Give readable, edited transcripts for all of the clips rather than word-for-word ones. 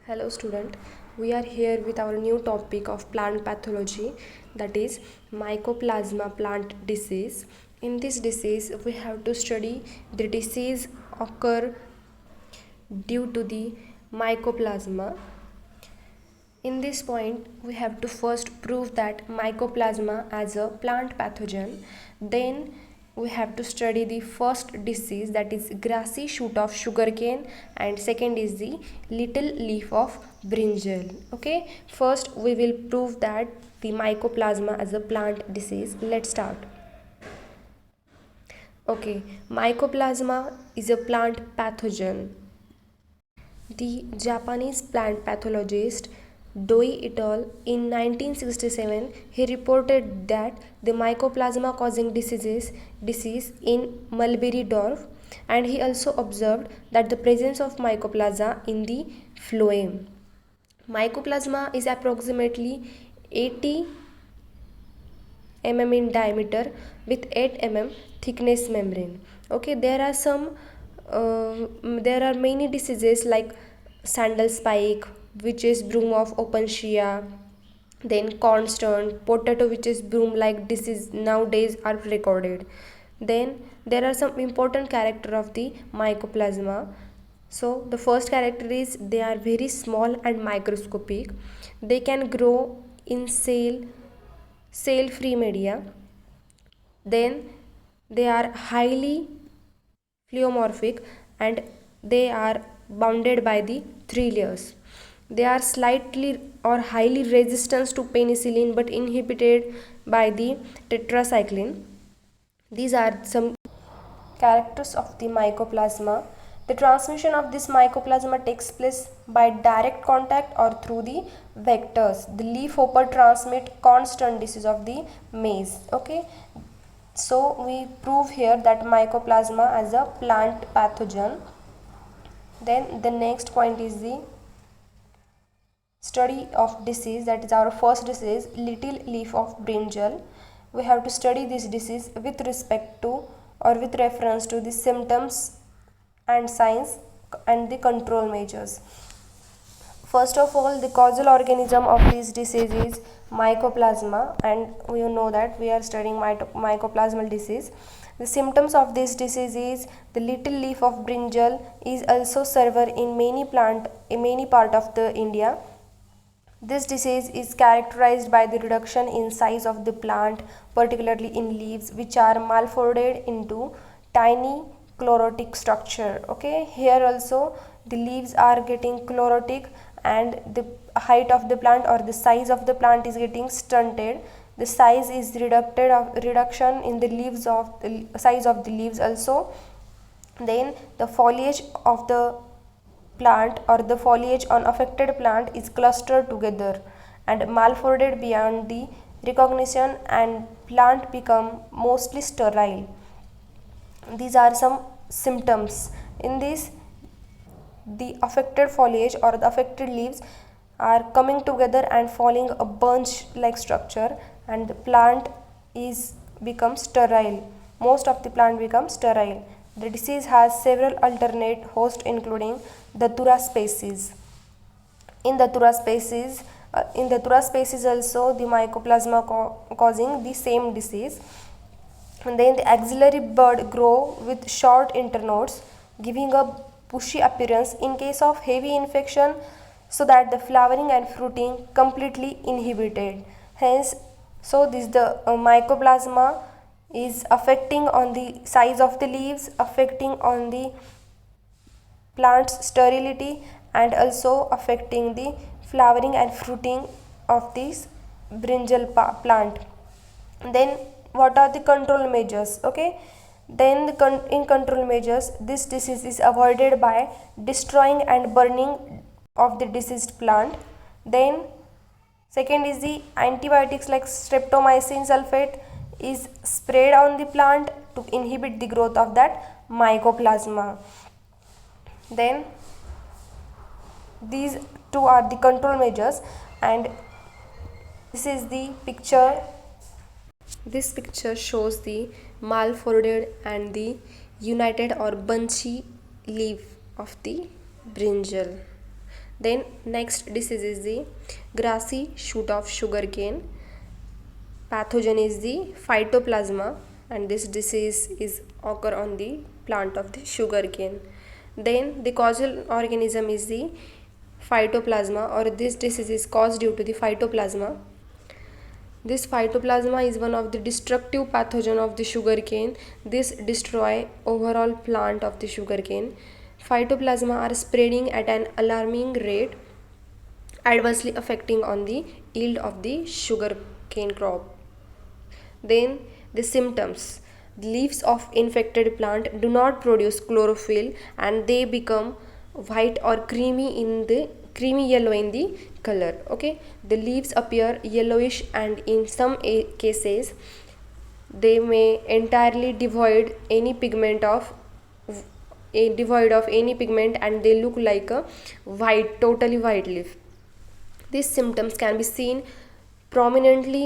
Hello student, we are here with our new topic of plant pathology, that is Mycoplasma plant disease. In this disease we have to study the disease occur due to the mycoplasma. In this point we have to first prove that mycoplasma as a plant pathogen, then we have to study the first disease, that is grassy shoot of sugarcane, and second is the little leaf of brinjal. Okay, first we will prove that the mycoplasma as a plant disease. Let's start. Okay, mycoplasma is a plant pathogen. The Japanese plant pathologist Doi et al. In 1967, he reported that the mycoplasma causing disease in mulberry dwarf, and he also observed that the presence of mycoplasma in the phloem. Mycoplasma is approximately 80 mm in diameter with 8 mm thickness membrane. Okay, there are many diseases like sandal spike, which is broom of Opuntia, then cornstone, potato, which is broom like disease nowadays are recorded. Then there are some important character of the mycoplasma. So the first character is they are very small and microscopic. They can grow in cell free media. Then they are highly pleomorphic and they are bounded by the three layers. They are slightly or highly resistant to penicillin but inhibited by the tetracycline. These are some characters of the mycoplasma. The transmission of this mycoplasma takes place by direct contact or through the vectors. The leaf hopper transmit constant disease of the maize. Okay, so we prove here that mycoplasma as a plant pathogen. Then the next point is the study of disease, that is our first disease, little leaf of brinjal. We have to study this disease with respect to or with reference to the symptoms and signs and the control measures. First of all, the causal organism of this disease is mycoplasma, and we know that we are studying mycoplasmal disease. The symptoms of this disease is the little leaf of brinjal is also severe in many part of the India. This disease is characterized by the reduction in size of the plant, particularly in leaves, which are malfolded into tiny chlorotic structure. Okay, here also the leaves are getting chlorotic and the height of the plant or the size of the plant is getting stunted. The size is reduction in the leaves of the size of the leaves also. Then the foliage of the plant or the foliage on affected plant is clustered together and malfolded beyond the recognition, and plant become mostly sterile. These are some symptoms. In this, the affected foliage or the affected leaves are coming together and forming a bunch like structure, and the plant is become sterile. Most of the plant becomes sterile. The disease has several alternate hosts including Datura species. In Datura species, also the mycoplasma causing the same disease. And then the axillary bud grow with short internodes, giving a bushy appearance in case of heavy infection, so that the flowering and fruiting completely inhibited. Hence, so this the mycoplasma is affecting on the size of the leaves, affecting on the plant's sterility, and also affecting the flowering and fruiting of this brinjal plant. Then what are the control measures? Okay, then in control measures, this disease is avoided by destroying and burning of the diseased plant. Then second is the antibiotics like streptomycin sulfate is sprayed on the plant to inhibit the growth of that mycoplasma. Then these two are the control measures, and this is the picture. This picture shows the malfolded and the united or bunchy leaf of the brinjal. Then next disease is the grassy shoot of sugarcane. Pathogen is the phytoplasma, and this disease is occur on the plant of the sugarcane. Then the causal organism is the phytoplasma, or this disease is caused due to the phytoplasma. This phytoplasma is one of the destructive pathogen of the sugarcane. This destroy overall plant of the sugarcane. Phytoplasma are spreading at an alarming rate, adversely affecting on the yield of the sugarcane crop. Then the symptoms: the leaves of infected plant do not produce chlorophyll and they become white or creamy yellow in the color. Okay, the leaves appear yellowish, and in some cases they may entirely devoid of any pigment, and they look like a totally white leaf. These symptoms can be seen prominently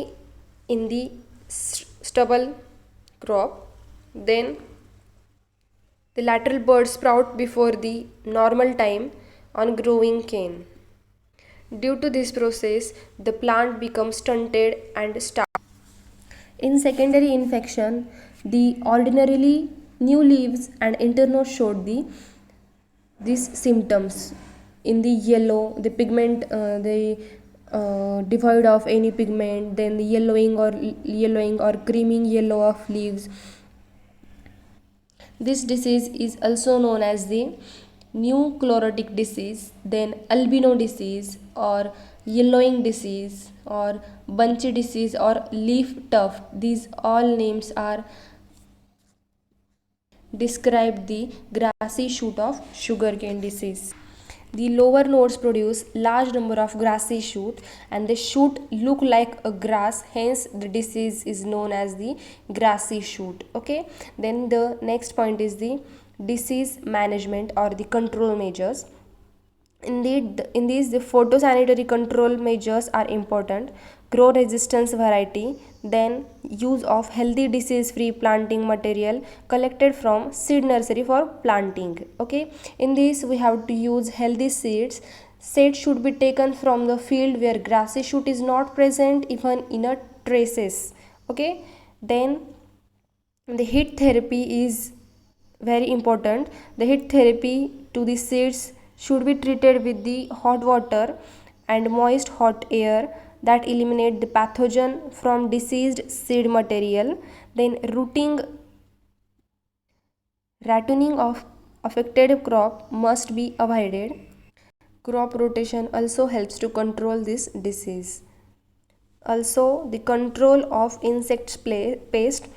in the stubble crop. Then the lateral buds sprout before the normal time on growing cane. Due to this process, the plant becomes stunted and starved. In secondary infection, the ordinarily new leaves and internode showed these symptoms. In the yellow, the pigment, devoid of any pigment, then the yellowing or creaming yellow of leaves. This disease is also known as the new chlorotic disease, then albino disease, or yellowing disease, or bunchy disease, or leaf tuft. These all names are describe the grassy shoot of sugarcane disease. The lower nodes produce large number of grassy shoot, and the shoot look like a grass, hence the disease is known as the grassy shoot. Okay, then the next point is the disease management or the control measures. Indeed, in these the phytosanitary control measures are important. Grow resistance variety, then use of healthy disease free planting material collected from seed nursery for planting. Okay, in this we have to use healthy seeds. Seeds should be taken from the field where grassy shoot is not present even in a traces. Okay, then the heat therapy is very important. The heat therapy to the seeds should be treated with the hot water and moist hot air that eliminate the pathogen from diseased seed material. Then rattoning of affected crop must be avoided. Crop rotation also helps to control this disease. Also, the control of insect pest,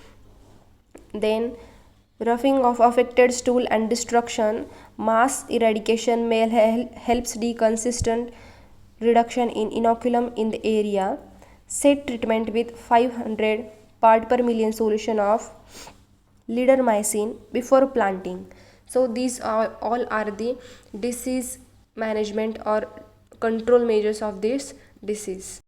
then roughing of affected stool and destruction. Mass eradication may helps the consistent reduction in inoculum in the area. Set treatment with 500 part per million solution of lidermycin before planting. So these are all are the disease management or control measures of this disease.